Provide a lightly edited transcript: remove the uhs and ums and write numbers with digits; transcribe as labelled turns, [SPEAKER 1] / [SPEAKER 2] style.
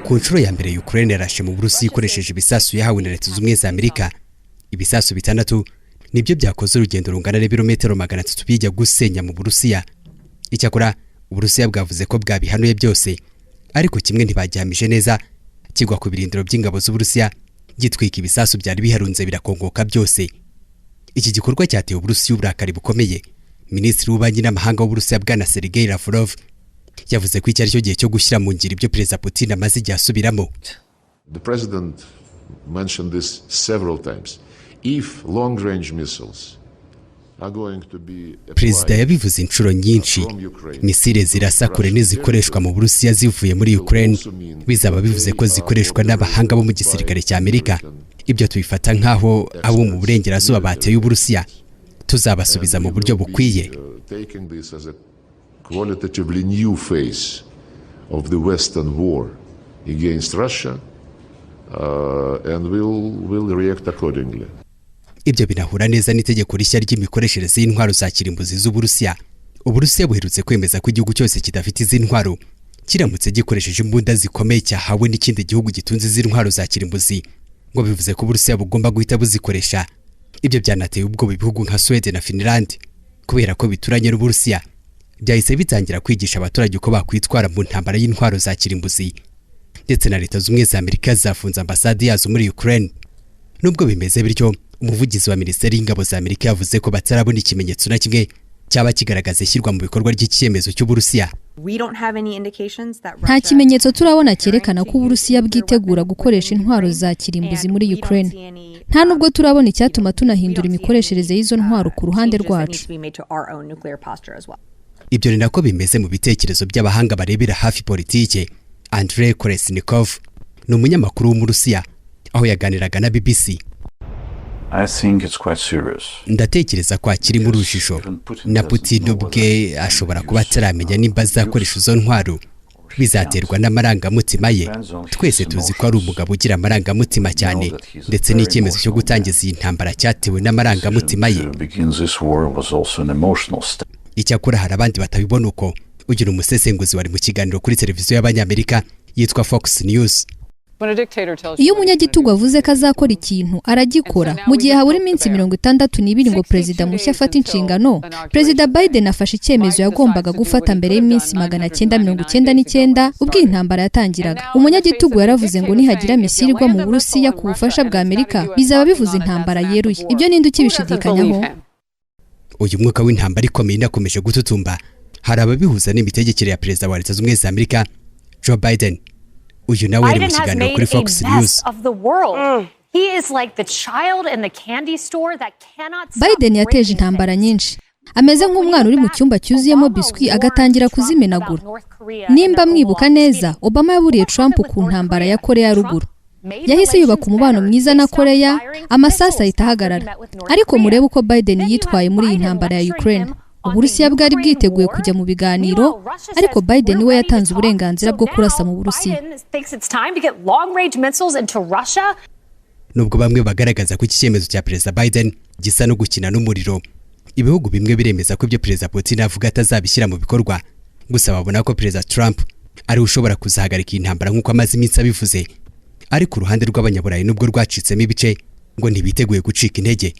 [SPEAKER 1] Ku nshuro ya mbere Ukraine yarashe mu Burusiya ikoresheje ibisasu yahawe na Leta z'Ubumwe za Amerika. Ibisasu bitandatu nibyo byakoze urugendo rungana n'ibirometero 300 bijya gusenya mu Burusiya. Icyakora Uburusiya bwavuze ko bwabihanuye byose, ariko kimwe ntibajyamije neza, kigwa ku birindiro by'ingabo z'Uburusiya gitwika ibisasu byari biharunze birakongoka byose. Iki gikorwa cyateye Uburusiya uburakari bukomeye. Minisitiri w'Ububanyi n'Amahanga w'Uburusiya Bwana Sergei Lavrov yavuze ko iki ari cyo gihe cyo gushyira mu ngiro ibyo Perezida Putin amaze igihe asubiramo.
[SPEAKER 2] The president mentioned this several times. If long range missiles are going to be
[SPEAKER 1] Perezida yabivuze inshuro nyinshi, misile zirasa kure n'izikoreshwa mu Burusiya zivuye muri Ukraine bizaba bivuze ko zikoreshwa n'abahanga bo mu gisirikare cya Amerika. Ibyo tubifata nkaho abo mu burengerazuba bateye Uburusiya tuzabasubiza mu buryo bukwiye.
[SPEAKER 2] Qualitatively new phase of the Western war against Russia, and will react accordingly.
[SPEAKER 1] Ibyo binahura neza n'itegeko rishya ry'imikoreshereze y'intwaro za kirimbuzi z'Uburusiya. Uburusiya buherutse kwemeza ko igihugu cyose kidafite izi ntwaro kiramutse gikoresheje imbunda zikomeye cyahawe n'ikindi gihugu gitunze izi ntwaro za kirimbuzi, ngo bivuze ko Uburusiya bugomba guhita buzikoresha. Ibyo byanateye ubwoba ibihugu nka Sweden na Finland kubera ko bituranye n'Uburusiya. Byahise bitangira kwigisha abaturage uko bakwitwara mu ntambara y'intwaro za kirimbuzi. Ndetse na Leta z'Ubumwe za Amerika zafunze ambasade yazo muri Ukraine. Nubwo bimeze bityo, umuvugizi wa Minisiteri y'Ingabo za Amerika yavuze ko batarabona ikimenyetso na kimwe cyaba kigaragaza ishyirwa mu bikorwa ry'icyemezo cy'Uburusiya.
[SPEAKER 3] Nta kimenyetso turabona cyerekana ko Uburusiya bwitegura gukoresha intwaro za kirimbuzi muri Ukraine. Nta nubwo turabona icyatuma tunahindura imikoreshereze y'izo ntwaro ku ruhande rwacu.
[SPEAKER 1] Ibyo ni nako bimeze mu bitekerezo by'abahanga barebera hafi politike. Andrei Kolesnikov ni umunyamakuru w'Umurusiya, aho yaganiraga na BBC. Ndatekereza ko akiri mu rujijo, na Putin ubwe ashobora kuba ataramenya nimba azakoresha izo ntwaro. Bizaterwa n'amarangamutima ye. Twese tuzi ko ari umugabo ugira amarangamutima cyane, ndetse n'icyemezo cyo gutangiza iyi ntambara cyatewe n'amarangamutima ye. Icyakora hari abandi batabibona uko. Ugira umusesenguzi wari mu kiganiro kuri televiziyo y'Abanyamerika yitwa Fox News.
[SPEAKER 3] Iyo umunyagitugu avuze ko azakora ikintu aragikora. Mu gihe habura iminsi 62 ngo perezida mushya afate inshingano, Perezida Biden afashe icyemezo yagombaga gufata mbere y'iminsi 999 ubwo intambara yatangiraga. Umunyagitugu yaravuze ngo nihagira misile igwa mu Burusiya ku bufasha bwa Amerika bizaba bivuze intambara yeruye. Ibyo ninde ukibishidikanyaho?
[SPEAKER 1] Uyu mwuka w'intambara ikomeye nakomeje gututumba. Hari ababihuza n'imitegekere ya Perezida wa Leta z'Ubumwe za Amerika Joe Biden. Uyu nawe ari mu kiganiro kuri Fox News.
[SPEAKER 3] Biden yateje intambara nyinshi. Ameze nk'umwana uri mu cyumba cyuzuyemo biswi agatangira kuzimenagura. Nimba mwibuka neza, Obama yaburiye Trump ku ntambara ya Korea ya ruguru. Yahise yubaka umubano mwiza na Korea, amasasa ahita ahagarara. Ariko murebe uko Biden yitwaye muri iyi ntambara ya Ukraine. Uburusiya bwari bwiteguye kujya mu biganiro, ariko Biden we yatanze uburenganzira bwo kurasa mu Burusiya.
[SPEAKER 1] Nubwo bamwe bagaragaza ko iki cyemezo cya Perezida Biden gisa no gukina n'umuriro, ibihugu bimwe biremeza ko ibyo Perezida Putin avuga atazabishyira mu bikorwa. Gusa babona ko Perezida Trump ari ushobora kuzahagarika intambara nk'uko amaze iminsi abivuze. Ariko uruhande rw'Abanyaburayi nubwo rwacitsemo ibice ngo ntibiteguye gucika intege.